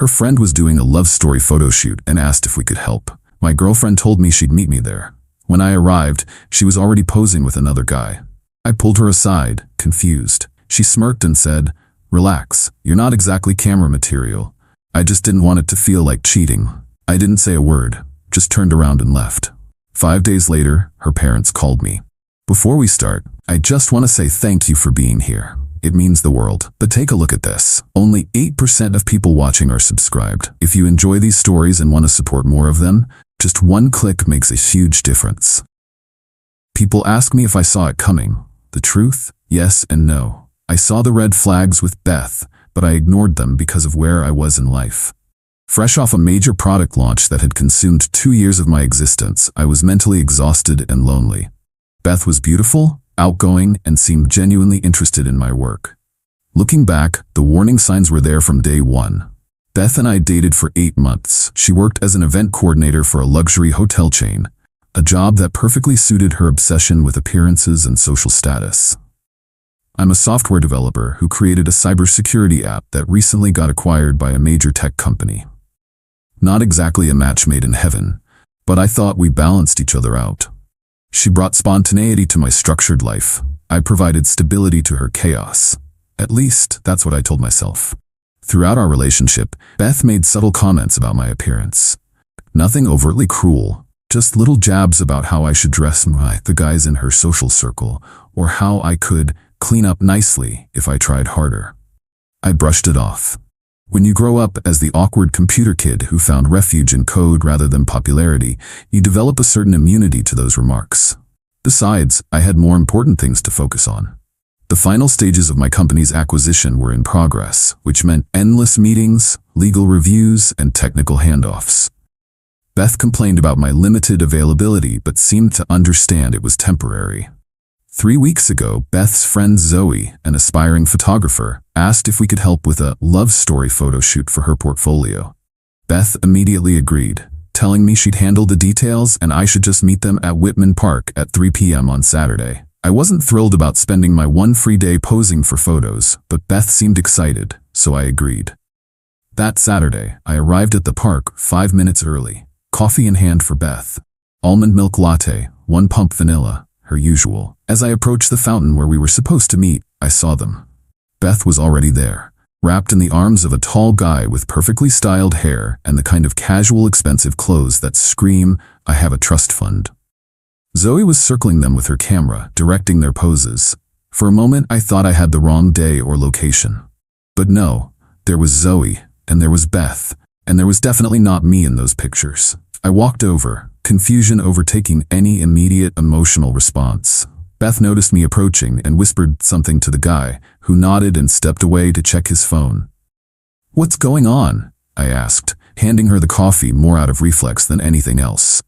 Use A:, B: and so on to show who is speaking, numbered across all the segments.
A: Her friend was doing a love story photo shoot and asked if we could help. My girlfriend told me she'd meet me there. When I arrived, she was already posing with another guy. I pulled her aside, confused. She smirked and said, "Relax, you're not exactly camera material." I just didn't want it to feel like cheating. I didn't say a word, just turned around and left. 5 days later, her parents called me. "Before we start, I just want to say thank you for being here. It means the world. But take a look at this. Only 8% of people watching are subscribed. If you enjoy these stories and want to support more of them, just one click makes a huge difference." People ask me if I saw it coming. The truth? Yes and no. I saw the red flags with Beth, but I ignored them because of where I was in life. Fresh off a major product launch that had consumed 2 years of my existence, I was mentally exhausted and lonely. Beth was beautiful, outgoing, and seemed genuinely interested in my work. Looking back, the warning signs were there from day one. Beth and I dated for 8 months. She worked as an event coordinator for a luxury hotel chain, a job that perfectly suited her obsession with appearances and social status. I'm a software developer who created a cybersecurity app that recently got acquired by a major tech company. Not exactly a match made in heaven, but I thought we balanced each other out. She brought spontaneity to my structured life. I provided stability to her chaos. At least, that's what I told myself. Throughout our relationship, Beth made subtle comments about my appearance. Nothing overtly cruel, just little jabs about how I should dress the guys in her social circle, or how I could clean up nicely if I tried harder. I brushed it off. When you grow up as the awkward computer kid who found refuge in code rather than popularity, you develop a certain immunity to those remarks. Besides, I had more important things to focus on. The final stages of my company's acquisition were in progress, which meant endless meetings, legal reviews, and technical handoffs. Beth complained about my limited availability but seemed to understand it was temporary. 3 weeks ago, Beth's friend Zoe, an aspiring photographer, asked if we could help with a love story photo shoot for her portfolio. Beth immediately agreed, telling me she'd handle the details and I should just meet them at Whitman Park at 3 p.m. on Saturday. I wasn't thrilled about spending my one free day posing for photos, but Beth seemed excited, so I agreed. That Saturday, I arrived at the park 5 minutes early, coffee in hand for Beth. Almond milk latte, 1 pump vanilla, her usual. As I approached the fountain where we were supposed to meet, I saw them. Beth was already there, wrapped in the arms of a tall guy with perfectly styled hair and the kind of casual expensive clothes that scream, "I have a trust fund." Zoe was circling them with her camera, directing their poses. For a moment, I thought I had the wrong day or location. But no, there was Zoe, and there was Beth, and there was definitely not me in those pictures. I walked over, confusion overtaking any immediate emotional response. Beth noticed me approaching and whispered something to the guy, who nodded and stepped away to check his phone. "What's going on?" I asked, handing her the coffee more out of reflex than anything else.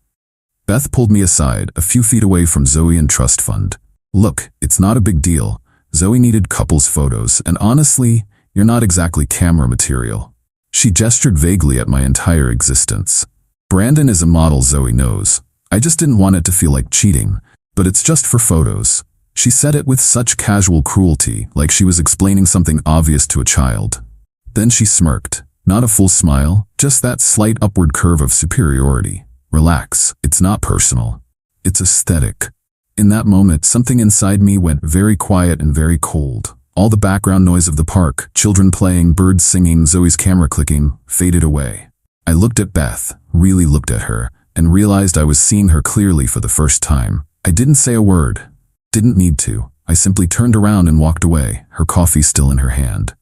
A: Beth pulled me aside, a few feet away from Zoe and Trust Fund. "Look, it's not a big deal. Zoe needed couples photos, and honestly, you're not exactly camera material." She gestured vaguely at my entire existence. "Brandon is a model, Zoe knows. I just didn't want it to feel like cheating, but it's just for photos." She said it with such casual cruelty, like she was explaining something obvious to a child. Then she smirked, not a full smile, just that slight upward curve of superiority. "Relax, it's not personal. It's aesthetic." In that moment, something inside me went very quiet and very cold. All the background noise of the park, children playing, birds singing, Zoe's camera clicking, faded away. I looked at Beth, really looked at her, and realized I was seeing her clearly for the first time. I didn't say a word. Didn't need to. I simply turned around and walked away, her coffee still in her hand.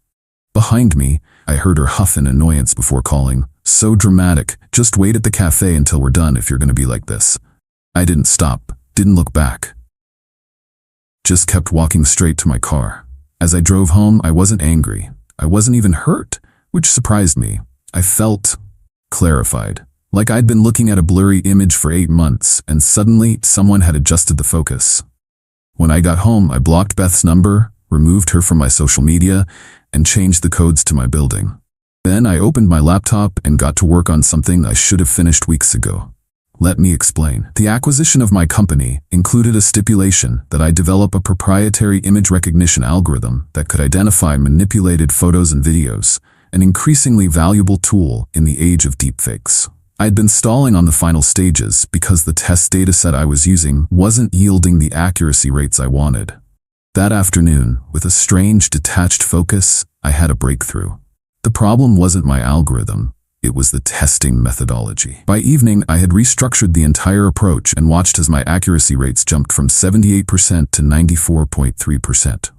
A: Behind me, I heard her huff in annoyance before calling, "So dramatic, just wait at the cafe until we're done if you're going to be like this." I didn't stop, didn't look back. Just kept walking straight to my car. As I drove home, I wasn't angry. I wasn't even hurt, which surprised me. I felt clarified, like I'd been looking at a blurry image for 8 months, and suddenly someone had adjusted the focus. When I got home, I blocked Beth's number, removed her from my social media, and changed the codes to my building. Then I opened my laptop and got to work on something I should have finished weeks ago. Let me explain. The acquisition of my company included a stipulation that I develop a proprietary image recognition algorithm that could identify manipulated photos and videos, an increasingly valuable tool in the age of deepfakes. I had been stalling on the final stages because the test dataset I was using wasn't yielding the accuracy rates I wanted. That afternoon, with a strange detached focus, I had a breakthrough. The problem wasn't my algorithm, it was the testing methodology. By evening, I had restructured the entire approach and watched as my accuracy rates jumped from 78% to 94.3%.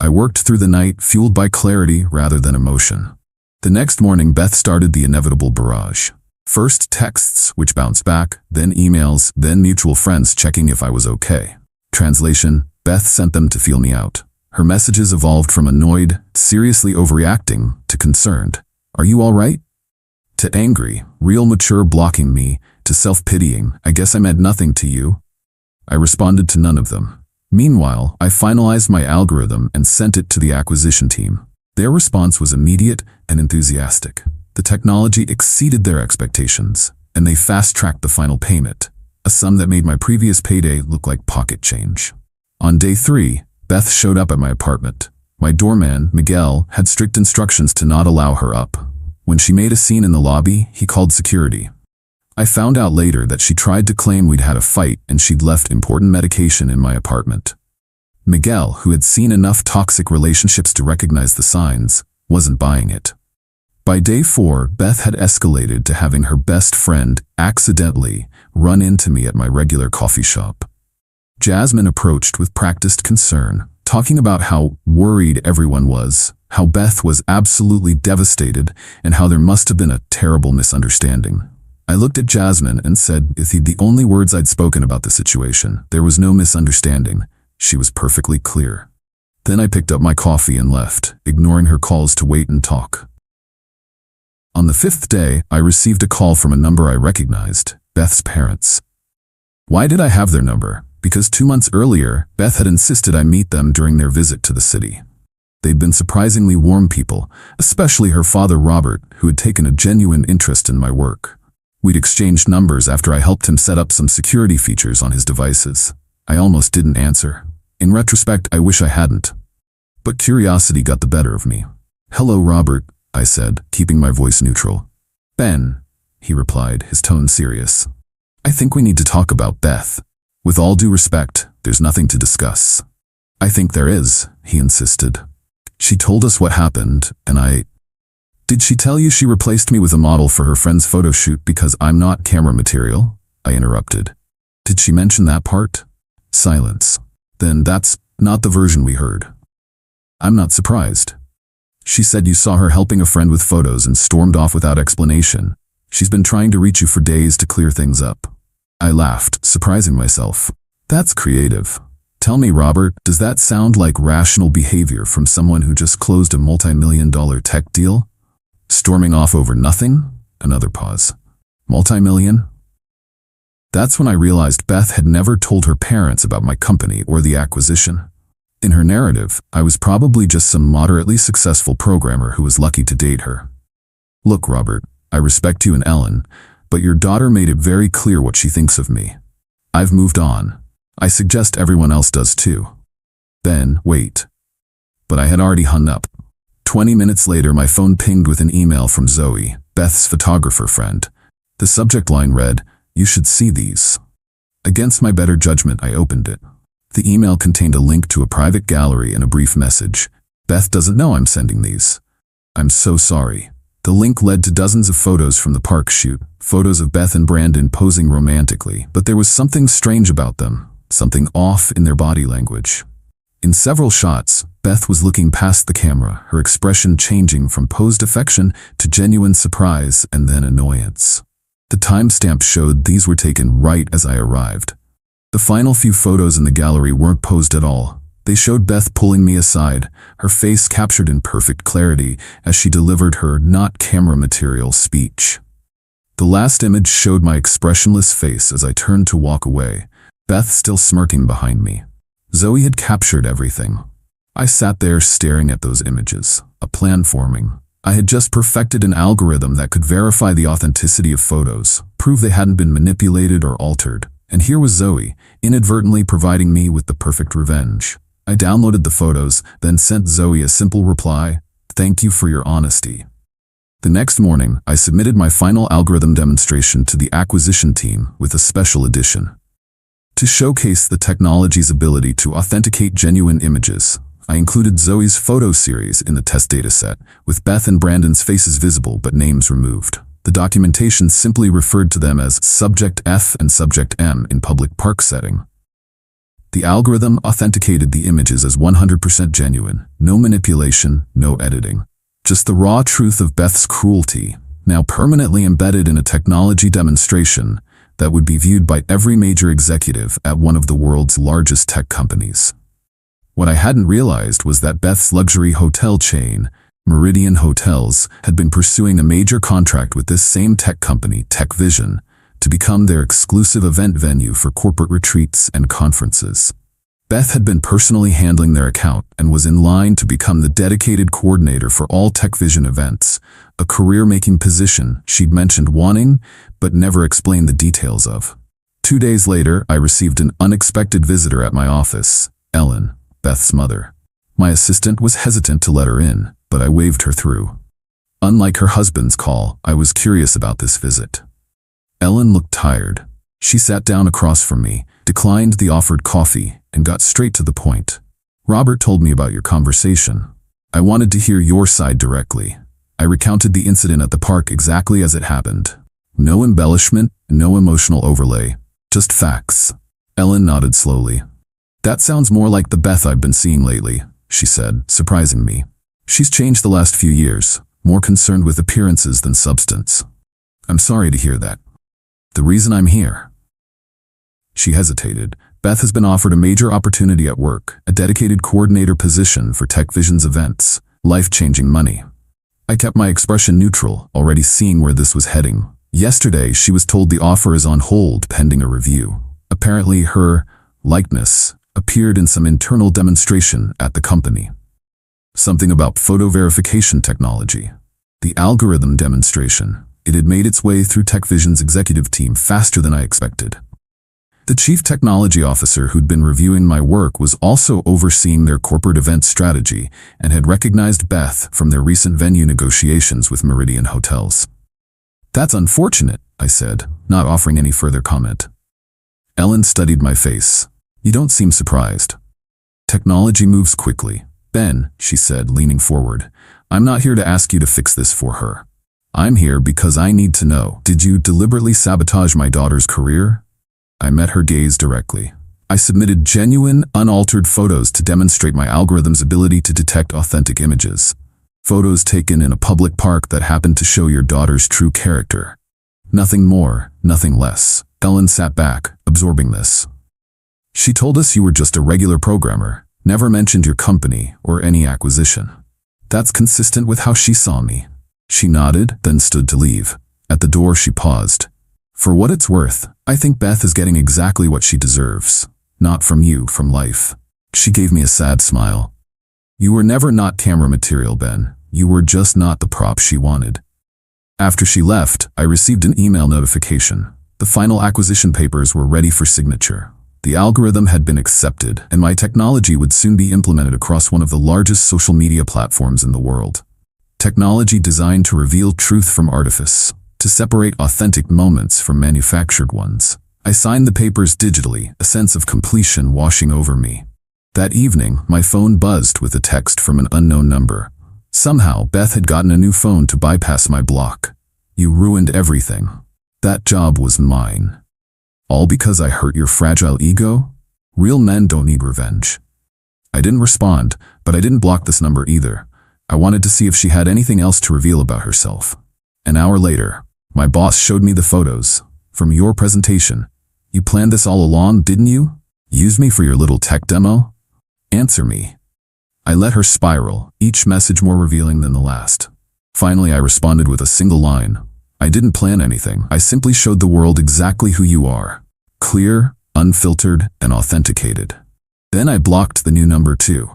A: I worked through the night, fueled by clarity rather than emotion. The next morning, Beth started the inevitable barrage. First texts, which bounced back, then emails, then mutual friends checking if I was okay. Translation: Beth sent them to feel me out. Her messages evolved from annoyed, seriously overreacting, to concerned. Are you all right? To angry, real mature blocking me, to self-pitying, I guess I meant nothing to you. I responded to none of them. Meanwhile, I finalized my algorithm and sent it to the acquisition team. Their response was immediate and enthusiastic. The technology exceeded their expectations, and they fast-tracked the final payment, a sum that made my previous payday look like pocket change. On day 3, Beth showed up at my apartment. My doorman, Miguel, had strict instructions to not allow her up. When she made a scene in the lobby, he called security. I found out later that she tried to claim we'd had a fight and she'd left important medication in my apartment. Miguel, who had seen enough toxic relationships to recognize the signs, wasn't buying it. By day 4, Beth had escalated to having her best friend accidentally run into me at my regular coffee shop. Jasmine approached with practiced concern, talking about how worried everyone was, how Beth was absolutely devastated, and how there must have been a terrible misunderstanding. I looked at Jasmine and said, the only words I'd spoken about the situation. There was no misunderstanding. She was perfectly clear. Then I picked up my coffee and left, ignoring her calls to wait and talk. On the 5th day, I received a call from a number I recognized, Beth's parents. Why did I have their number? Because 2 months earlier, Beth had insisted I meet them during their visit to the city. They'd been surprisingly warm people, especially her father Robert, who had taken a genuine interest in my work. We'd exchanged numbers after I helped him set up some security features on his devices. I almost didn't answer. In retrospect, I wish I hadn't. But curiosity got the better of me. "Hello, Robert," I said, keeping my voice neutral. "Ben," he replied, his tone serious. "I think we need to talk about Beth. With all due respect, there's nothing to discuss." "I think there is," he insisted. "She told us what happened, and Did she tell you she replaced me with a model for her friend's photo shoot because I'm not camera material?" I interrupted. "Did she mention that part?" Silence. "Then that's not the version we heard." "I'm not surprised. She said you saw her helping a friend with photos and stormed off without explanation. She's been trying to reach you for days to clear things up." I laughed, surprising myself. "That's creative. Tell me, Robert, does that sound like rational behavior from someone who just closed a multi-million-dollar tech deal? Storming off over nothing?" Another pause. "Multi-million?" That's when I realized Beth had never told her parents about my company or the acquisition. In her narrative, I was probably just some moderately successful programmer who was lucky to date her. "Look, Robert, I respect you and Ellen, but your daughter made it very clear what she thinks of me. I've moved on. I suggest everyone else does too." "Ben, wait." But I had already hung up. 20 minutes later, my phone pinged with an email from Zoe, Beth's photographer friend. The subject line read, "You should see these." Against my better judgment, I opened it. The email contained a link to a private gallery and a brief message. "Beth doesn't know I'm sending these. I'm so sorry." The link led to dozens of photos from the park shoot, photos of Beth and Brandon posing romantically, but there was something strange about them, something off in their body language. In several shots, Beth was looking past the camera, her expression changing from posed affection to genuine surprise and then annoyance. The timestamp showed these were taken right as I arrived. The final few photos in the gallery weren't posed at all. They showed Beth pulling me aside, her face captured in perfect clarity as she delivered her not camera material speech. The last image showed my expressionless face as I turned to walk away, Beth still smirking behind me. Zoe had captured everything. I sat there staring at those images, a plan forming. I had just perfected an algorithm that could verify the authenticity of photos, prove they hadn't been manipulated or altered. And here was Zoe, inadvertently providing me with the perfect revenge. I downloaded the photos, then sent Zoe a simple reply, "Thank you for your honesty." The next morning, I submitted my final algorithm demonstration to the acquisition team with a special edition. To showcase the technology's ability to authenticate genuine images, I included Zoe's photo series in the test dataset, with Beth and Brandon's faces visible but names removed. The documentation simply referred to them as Subject F and Subject M in public park setting. The algorithm authenticated the images as 100% genuine, no manipulation, no editing. Just the raw truth of Beth's cruelty, now permanently embedded in a technology demonstration that would be viewed by every major executive at one of the world's largest tech companies. What I hadn't realized was that Beth's luxury hotel chain, Meridian Hotels, had been pursuing a major contract with this same tech company, TechVision, to become their exclusive event venue for corporate retreats and conferences. Beth had been personally handling their account and was in line to become the dedicated coordinator for all TechVision events, a career-making position she'd mentioned wanting but never explained the details of. 2 days later, I received an unexpected visitor at my office, Ellen, Beth's mother. My assistant was hesitant to let her in, but I waved her through. Unlike her husband's call, I was curious about this visit. Ellen looked tired. She sat down across from me, declined the offered coffee, and got straight to the point. Robert told me about your conversation. I wanted to hear your side directly. I recounted the incident at the park exactly as it happened. No embellishment, no emotional overlay, just facts. Ellen nodded slowly. That sounds more like the Beth I've been seeing lately, she said, surprising me. She's changed the last few years, more concerned with appearances than substance. I'm sorry to hear that. The reason I'm here. She hesitated. Beth has been offered a major opportunity at work, a dedicated coordinator position for TechVision's events, life-changing money. I kept my expression neutral, already seeing where this was heading. Yesterday, she was told the offer is on hold pending a review. Apparently, her likeness appeared in some internal demonstration at the company. Something about photo verification technology. The algorithm demonstration. It had made its way through TechVision's executive team faster than I expected. The chief technology officer who'd been reviewing my work was also overseeing their corporate event strategy and had recognized Beth from their recent venue negotiations with Meridian Hotels. That's unfortunate, I said, not offering any further comment. Ellen studied my face. You don't seem surprised. Technology moves quickly. Ben, she said, leaning forward, I'm not here to ask you to fix this for her. I'm here because I need to know, did you deliberately sabotage my daughter's career? I met her gaze directly. I submitted genuine, unaltered photos to demonstrate my algorithm's ability to detect authentic images. Photos taken in a public park that happened to show your daughter's true character. Nothing more, nothing less. Ellen sat back, absorbing this. She told us you were just a regular programmer, never mentioned your company or any acquisition. That's consistent with how she saw me. She nodded, then stood to leave. At the door, she paused. For what it's worth, I think Beth is getting exactly what she deserves. Not from you, from life. She gave me a sad smile. You were never not camera material, Ben. You were just not the prop she wanted. After she left, I received an email notification. The final acquisition papers were ready for signature. The algorithm had been accepted, and my technology would soon be implemented across one of the largest social media platforms in the world. Technology designed to reveal truth from artifice, to separate authentic moments from manufactured ones. I signed the papers digitally, a sense of completion washing over me. That evening, my phone buzzed with a text from an unknown number. Somehow, Beth had gotten a new phone to bypass my block. You ruined everything. That job was mine. All because I hurt your fragile ego? Real men don't need revenge. I didn't respond, but I didn't block this number either. I wanted to see if she had anything else to reveal about herself. An hour later, my boss showed me the photos. From your presentation. You planned this all along, didn't you? Use me for your little tech demo? Answer me. I let her spiral, each message more revealing than the last. Finally, I responded with a single line. I didn't plan anything. I simply showed the world exactly who you are. Clear, unfiltered, and authenticated. Then I blocked the new number too.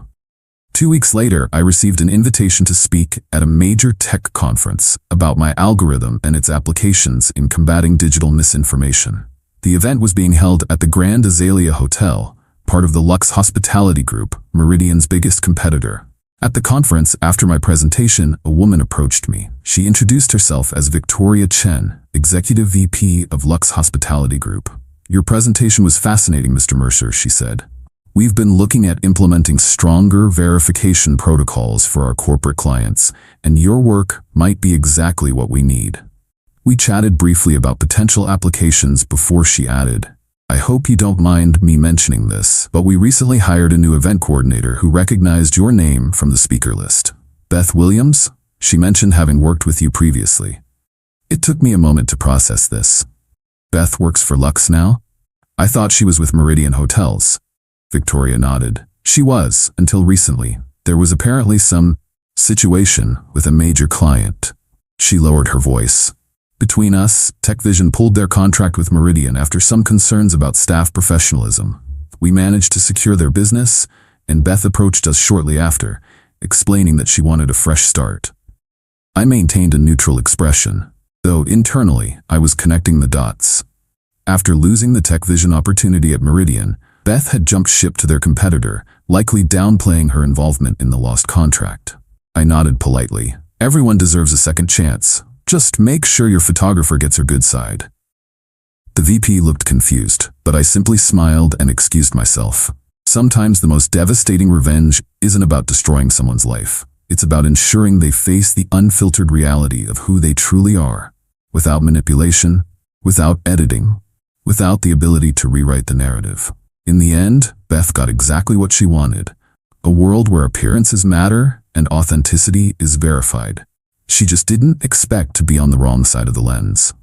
A: 2 weeks later, I received an invitation to speak at a major tech conference about my algorithm and its applications in combating digital misinformation. The event was being held at the Grand Azalea Hotel, part of the Lux Hospitality Group, Meridian's biggest competitor. At the conference, after my presentation, a woman approached me. She introduced herself as Victoria Chen, Executive VP of Lux Hospitality Group. "Your presentation was fascinating, Mr. Mercer," she said. "We've been looking at implementing stronger verification protocols for our corporate clients, and your work might be exactly what we need." We chatted briefly about potential applications before she added, "I hope you don't mind me mentioning this, but we recently hired a new event coordinator who recognized your name from the speaker list. Beth Williams?" She mentioned having worked with you previously. It took me a moment to process this. "Beth works for Lux now? I thought she was with Meridian Hotels." Victoria nodded. "She was, until recently. There was apparently some situation with a major client." She lowered her voice. "Between us, TechVision pulled their contract with Meridian after some concerns about staff professionalism. We managed to secure their business, and Beth approached us shortly after, explaining that she wanted a fresh start." I maintained a neutral expression, though internally I was connecting the dots. After losing the TechVision opportunity at Meridian, Beth had jumped ship to their competitor, likely downplaying her involvement in the lost contract. I nodded politely. "Everyone deserves a second chance. Just make sure your photographer gets her good side." The VP looked confused, but I simply smiled and excused myself. Sometimes the most devastating revenge isn't about destroying someone's life. It's about ensuring they face the unfiltered reality of who they truly are, without manipulation, without editing, without the ability to rewrite the narrative. In the end, Beth got exactly what she wanted: a world where appearances matter and authenticity is verified. She just didn't expect to be on the wrong side of the lens.